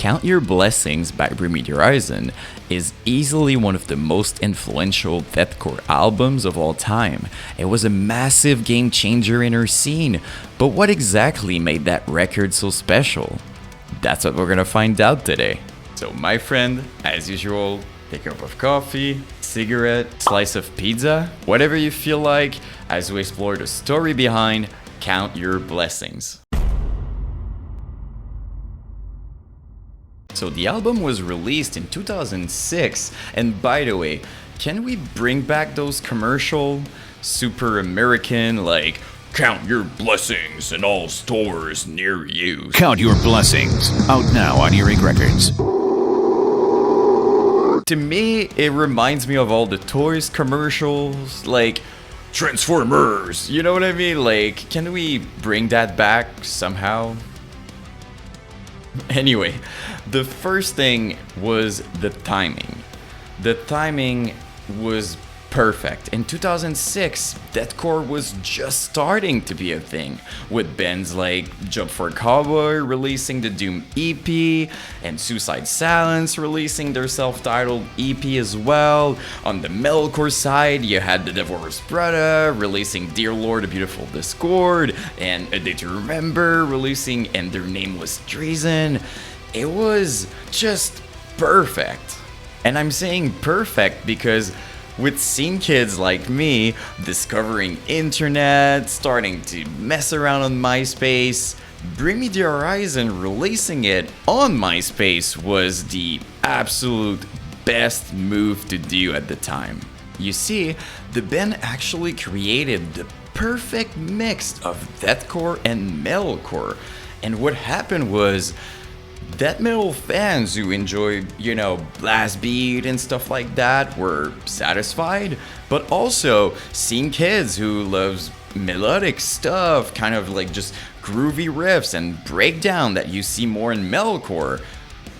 Count Your Blessings by Bring Me the Horizon is easily one of the most influential deathcore albums of all time. It was a massive game changer in her scene, but what exactly made that record so special? That's what we're gonna find out today. So my friend, as usual, take a cup of coffee, cigarette, slice of pizza, whatever you feel like, as we explore the story behind Count Your Blessings. So the album was released in 2006, and by the way, can we bring back those commercial, super American, like, count your blessings in all stores near you? Count Your Blessings, out now on Earache Records. To me, it reminds me of all the Toys commercials, like Transformers, you know what I mean? Like, can we bring that back somehow? Anyway, the first thing was the timing. The timing was perfect. In 2006, deathcore was just starting to be a thing, with bands like Jump for Cowboy releasing the Doom EP, and Suicide Silence releasing their self-titled EP as well. On the metalcore side, you had the Devil's Brother releasing Dear Lord, a Beautiful Discord, and A Day to Remember releasing And Their Nameless Treason. It was just perfect. And I'm saying perfect because with scene kids like me discovering internet, starting to mess around on MySpace, Bring Me the Horizon releasing it on MySpace was the absolute best move to do at the time. You see, the band actually created the perfect mix of deathcore and metalcore, and what happened was death metal fans who enjoy, blast beat and stuff like that were satisfied, but also scene kids who loves melodic stuff, kind of like just groovy riffs and breakdown that you see more in metalcore.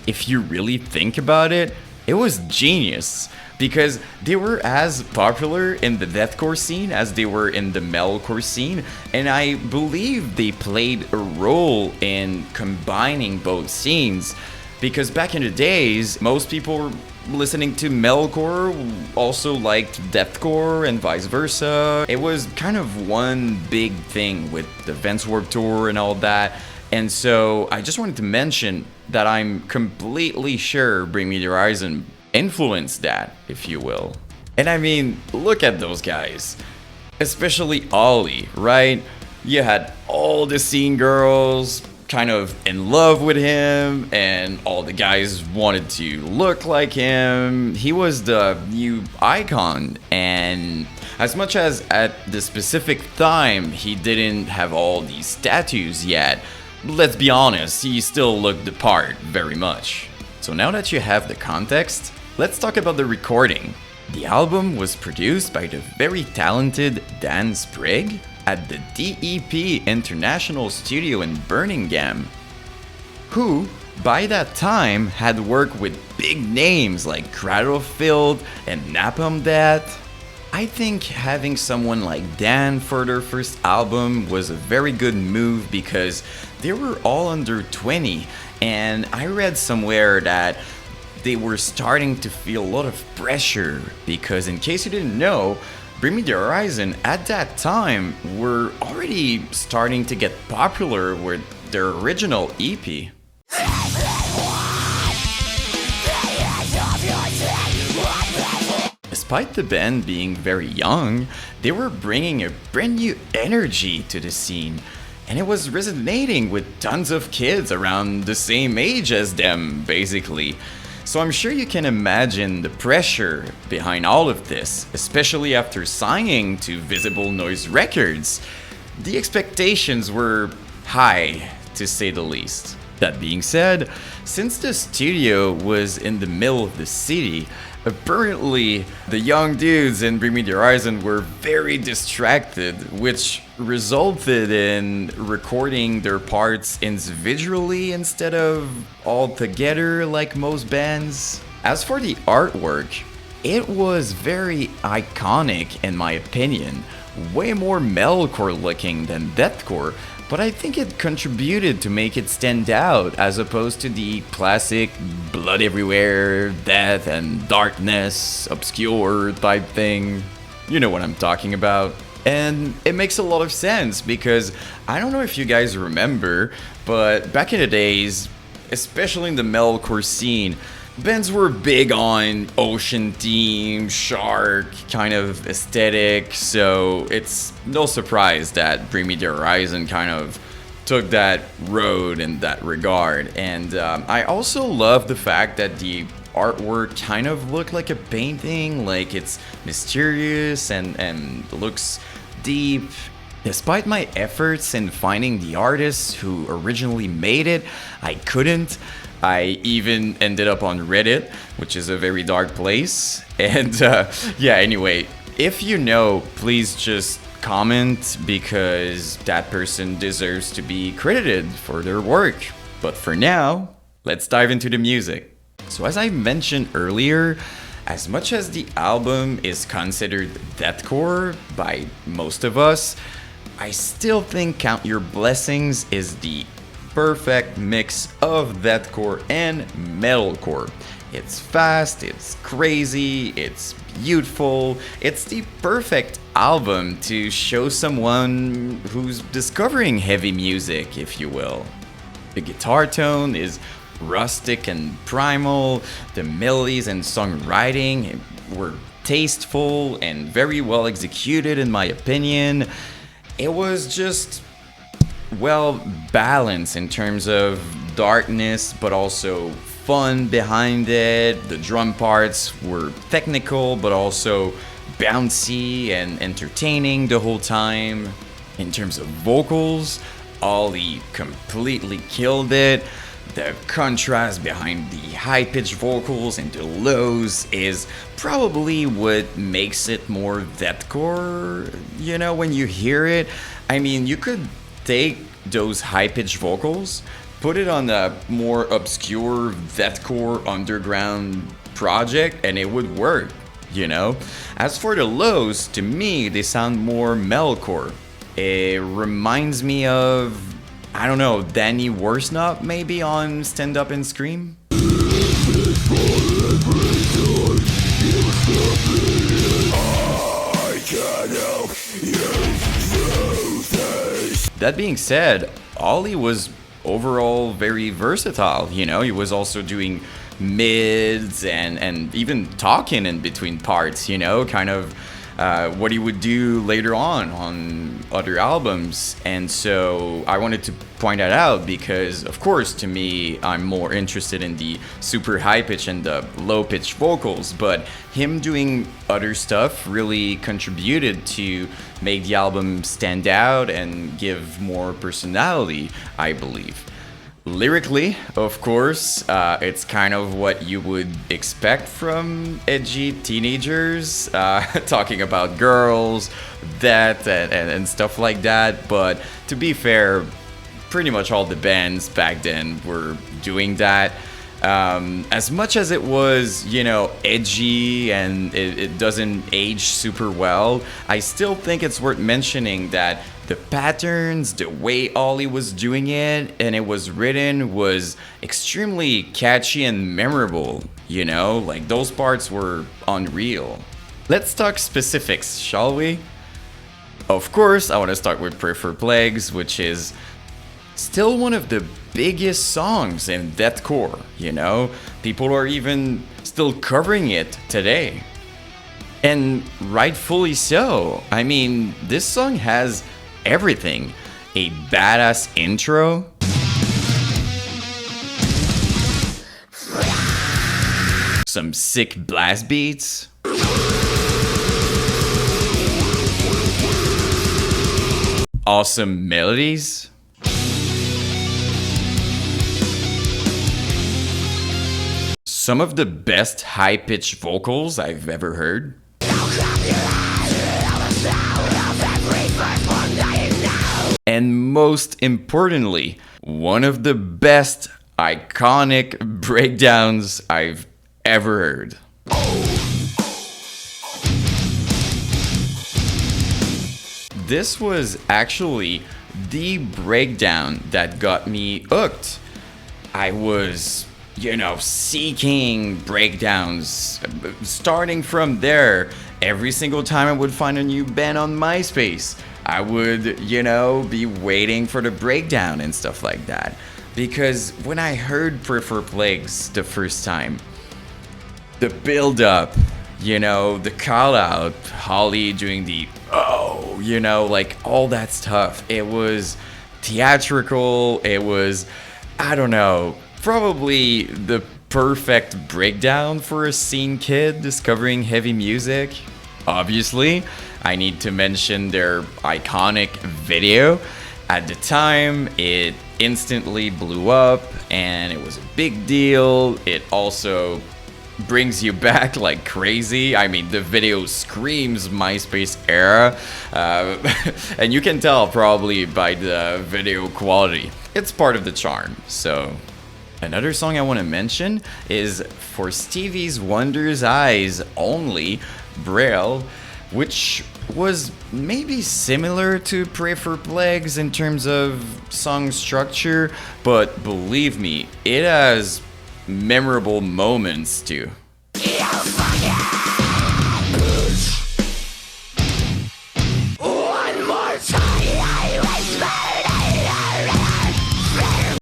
If you really think about it, it was genius, because they were as popular in the deathcore scene as they were in the metalcore scene, and I believe they played a role in combining both scenes, because back in the days, most people listening to metalcore also liked deathcore and vice versa. It was kind of one big thing with the Vans Warped Tour and all that. And so I just wanted to mention that I'm completely sure Bring Me the Horizon influenced that, if you will. And I mean, look at those guys. Especially Ollie, right? You had all the scene girls kind of in love with him, and all the guys wanted to look like him. He was the new icon, and as much as at the specific time he didn't have all these tattoos yet, let's be honest, he still looked the part very much. So now that you have the context, let's talk about the recording. The album was produced by the very talented Dan Sprigg at the DEP International Studio in Birmingham, who by that time had worked with big names like Cradlefield and Napalm Death. I think having someone like Dan for their first album was a very good move, because they were all under 20, and I read somewhere that they were starting to feel a lot of pressure, because in case you didn't know, Bring Me the Horizon at that time were already starting to get popular with their original EP. Despite the band being very young, they were bringing a brand new energy to the scene, and it was resonating with tons of kids around the same age as them, basically. So I'm sure you can imagine the pressure behind all of this, especially after signing to Visible Noise Records. The expectations were high, to say the least. That being said, since the studio was in the middle of the city, apparently the young dudes in Bring Me the Horizon were very distracted, which resulted in recording their parts individually instead of all together like most bands. As for the artwork, it was very iconic in my opinion, way more metalcore looking than deathcore, but I think it contributed to make it stand out as opposed to the classic blood everywhere, death and darkness, obscure type thing. You know what I'm talking about. And it makes a lot of sense because I don't know if you guys remember, but back in the days, especially in the metalcore scene, bands were big on ocean theme, shark kind of aesthetic, so it's no surprise that Bring Me the Horizon kind of took that road in that regard. And I also love the fact that the artwork kind of looked like a painting, like it's mysterious and looks deep. Despite my efforts in finding the artists who originally made it, I couldn't. I even ended up on Reddit, which is a very dark place. And yeah, anyway, if you know, please just comment because that person deserves to be credited for their work. But for now, let's dive into the music. So as I mentioned earlier, as much as the album is considered deathcore by most of us, I still think Count Your Blessings is the perfect mix of deathcore and metalcore. It's fast, it's crazy, it's beautiful. It's the perfect album to show someone who's discovering heavy music, if you will. The guitar tone is rustic and primal. The melodies and songwriting were tasteful and very well executed, in my opinion. It was just well balanced in terms of darkness, but also fun behind it. The drum parts were technical, but also bouncy and entertaining the whole time. In terms of vocals, Ollie completely killed it. The contrast behind the high-pitched vocals and the lows is probably what makes it more deathcore, you know, when you hear it. I mean, you could take those high-pitched vocals, put it on a more obscure deathcore underground project, and it would work, you know? As for the lows, to me, they sound more metalcore. It reminds me of, I don't know, Danny Worsnop maybe on Stand Up and Scream? That being said, Ollie was overall very versatile, you know? He was also doing mids and even talking in between parts, you know? Kind of what he would do later on other albums. And so I wanted to point that out because, of course, to me, I'm more interested in the super high pitch and the low pitch vocals, but him doing other stuff really contributed to make the album stand out and give more personality, I believe. Lyrically, of course, it's kind of what you would expect from edgy teenagers, talking about girls, death, and stuff like that. But to be fair, pretty much all the bands back then were doing that. As much as it was, you know, edgy and it doesn't age super well, I still think it's worth mentioning that the patterns, the way Ollie was doing it, and it was written was extremely catchy and memorable, you know? Like, those parts were unreal. Let's talk specifics, shall we? Of course, I want to start with Pray for Plagues, which is still one of the biggest songs in deathcore, you know? People are even still covering it today. And rightfully so. I mean, this song has everything. A badass intro, some sick blast beats, awesome melodies, some of the best high-pitched vocals I've ever heard. And most importantly, one of the best iconic breakdowns I've ever heard. This was actually the breakdown that got me hooked. I was, seeking breakdowns. Starting from there, every single time I would find a new band on MySpace, I would, be waiting for the breakdown and stuff like that. Because when I heard Prefer Plagues the first time, the build up, the call out, Holly doing the like all that stuff. It was theatrical. It was, I don't know, probably the perfect breakdown for a scene kid discovering heavy music. Obviously, I need to mention their iconic video. At the time, it instantly blew up and it was a big deal. It also brings you back like crazy. I mean, the video screams MySpace era, and you can tell probably by the video quality. It's part of the charm. So another song I want to mention is For Stevie Wonder's Eyes Only, Braille, which was maybe similar to Pray for Plagues in terms of song structure, but believe me, it has memorable moments too.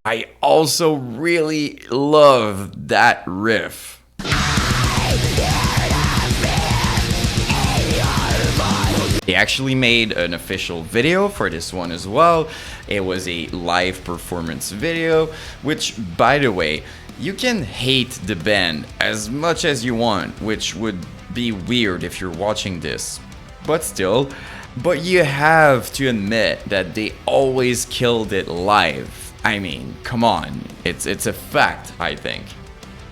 I also really love that riff. They actually made an official video for this one as well. It was a live performance video, which, by the way, you can hate the band as much as you want, which would be weird if you're watching this, but still. But you have to admit that they always killed it live. I mean, come on, it's a fact, I think.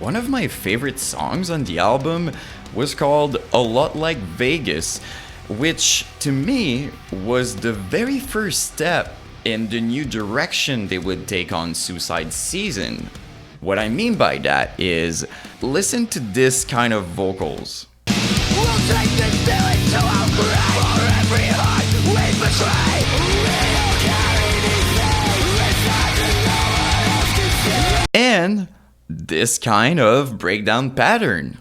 One of my favorite songs on the album was called A Lot Like Vegas, which to me was the very first step in the new direction they would take on Suicide Season. What I mean by that is, listen to this kind of vocals. We'll take this feeling to our grave for every heart we betray. We don't carry anything. And this kind of breakdown pattern.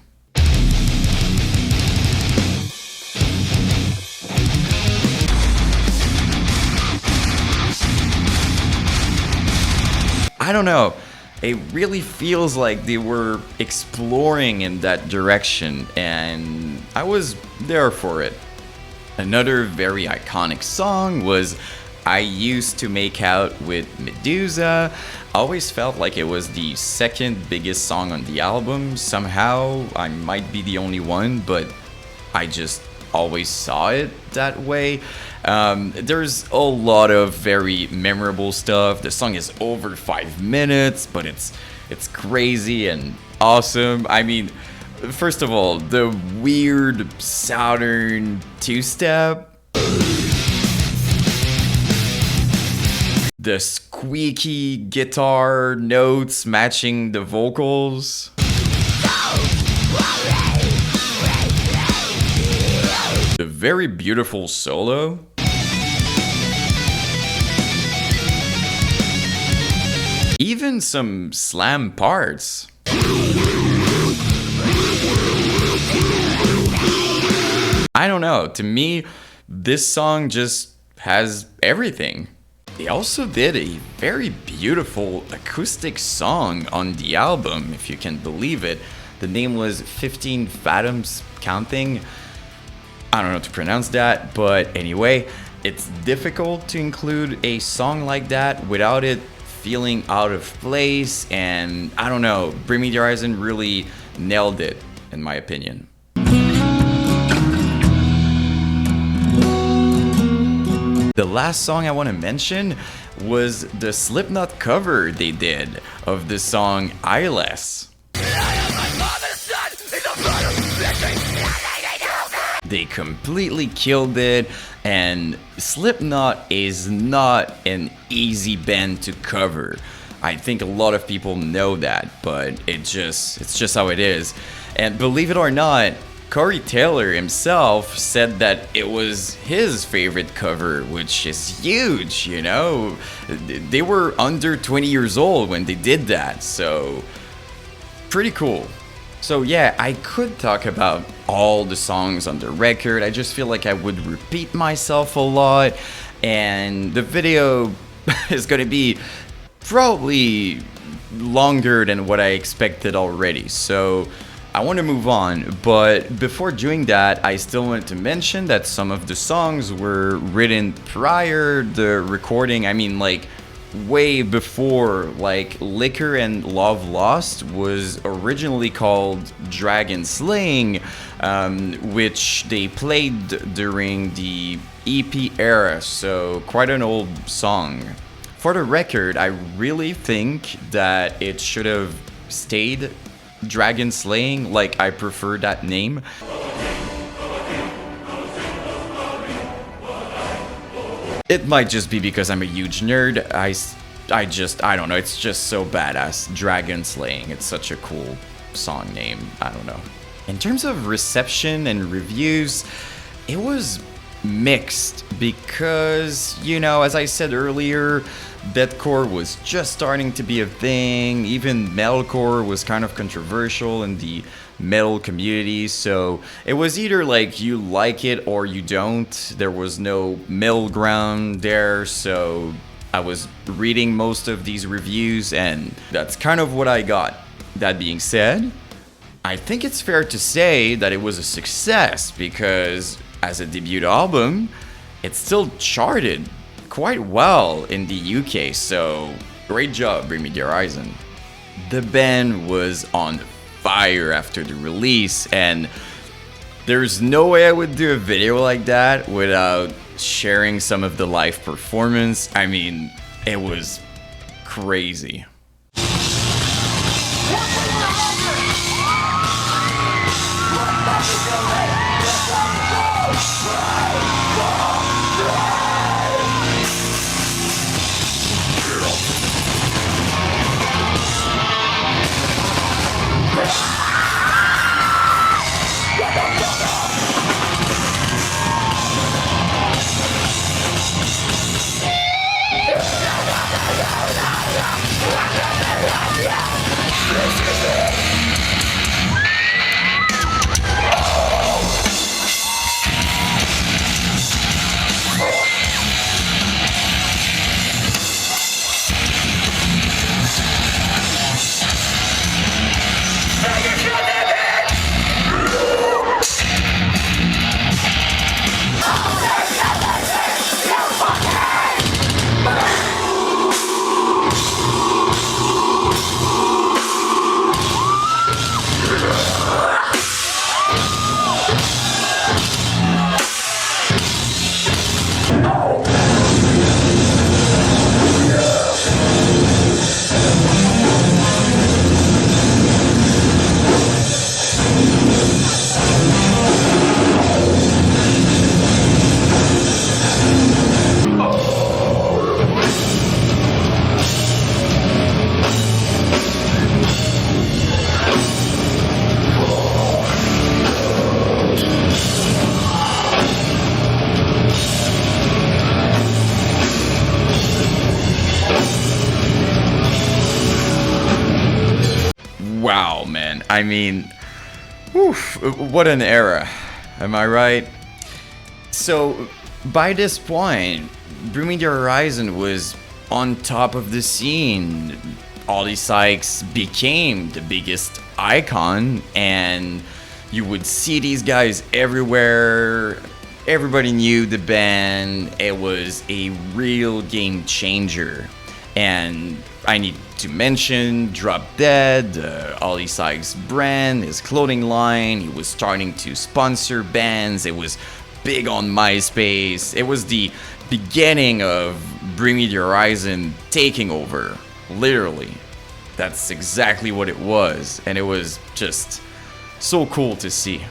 I don't know. It really feels like they were exploring in that direction, and I was there for it. Another very iconic song was I Used to Make Out with Medusa. Always felt like it was the second biggest song on the album. Somehow, I might be the only one, but I just always saw it that way. There's a lot of very memorable stuff. The song is over 5 minutes, but it's crazy and awesome. I mean, first of all, the weird Southern two-step, the squeaky guitar notes matching the vocals, the very beautiful solo, even some slam parts. I don't know, to me, this song just has everything. They also did a very beautiful acoustic song on the album, if you can believe it. The name was 15 Fathoms Counting. I don't know how to pronounce that, but anyway, it's difficult to include a song like that without it feeling out of place, and I don't know, Bring Me the Horizon really nailed it, in my opinion. The last song I want to mention was the Slipknot cover they did of the song Eyeless. They completely killed it, and Slipknot is not an easy band to cover. I think a lot of people know that, but it's just how it is. And believe it or not, Corey Taylor himself said that it was his favorite cover, which is huge, you know? They were under 20 years old when they did that, so pretty cool. So yeah, I could talk about all the songs on the record. I just feel like I would repeat myself a lot, and the video is gonna be probably longer than what I expected already. So I want to move on, but before doing that, I still wanted to mention that some of the songs were written prior the recording. I mean, like way before. Like Liquor and Love Lost was originally called Dragon Slaying, which they played during the EP era, so quite an old song. For the record, I really think that it should have stayed Dragon Slaying. Like, I prefer that name. It might just be because I'm a huge nerd. I don't know, it's just so badass. Dragon Slaying, it's such a cool song name. I don't know. In terms of reception and reviews, it was mixed because, you know, as I said earlier, deathcore was just starting to be a thing. Even metalcore was kind of controversial in the metal community, so it was either like you like it or you don't. There was no middle ground there, so I was reading most of these reviews and that's kind of what I got. That being said, I think it's fair to say that it was a success because as a debut album, it still charted quite well in the UK, so great job, Bring Me the Horizon. The band was on fire after the release, and there's no way I would do a video like that without sharing some of the live performance. I mean, it was crazy. Wow, man. I mean, oof, what an era. Am I right? So, by this point, Bring Me the Horizon was on top of the scene. Ollie Sykes became the biggest icon, and you would see these guys everywhere. Everybody knew the band. It was a real game changer. And I need to mention Drop Dead, Ollie Sykes' brand, his clothing line. He was starting to sponsor bands. It was big on MySpace. It was the beginning of Bring Me the Horizon taking over. Literally. That's exactly what it was. And it was just so cool to see.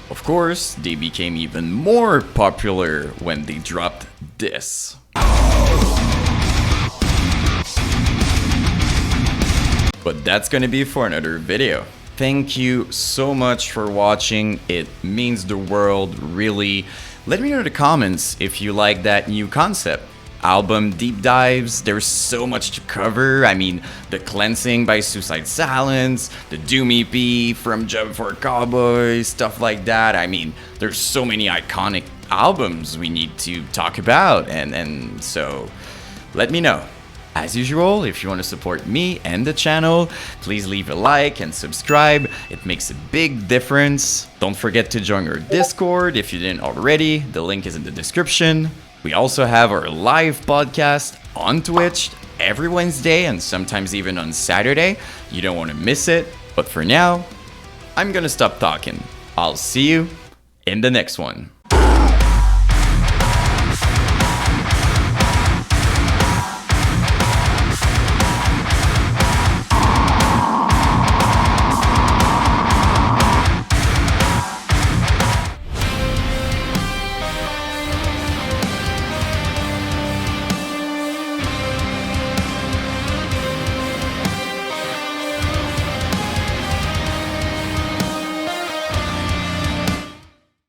Of course, they became even more popular when they dropped this. But that's gonna be for another video. thank you so much for watching. It means the world, really. Let me know in the comments if you like that new concept. Album deep dives, there's so much to cover. I mean, the Cleansing by Suicide Silence, the Doom EP from Job for Cowboys, stuff like that. I mean, there's so many iconic albums we need to talk about, and so let me know. As usual, if you want to support me and the channel, please leave a like and subscribe. It makes a big difference. Don't forget to join our Discord if you didn't already. The link is in the description. We also have our live podcast on Twitch every Wednesday and sometimes even on Saturday. You don't want to miss it. But for now, I'm gonna stop talking. I'll see you in the next one.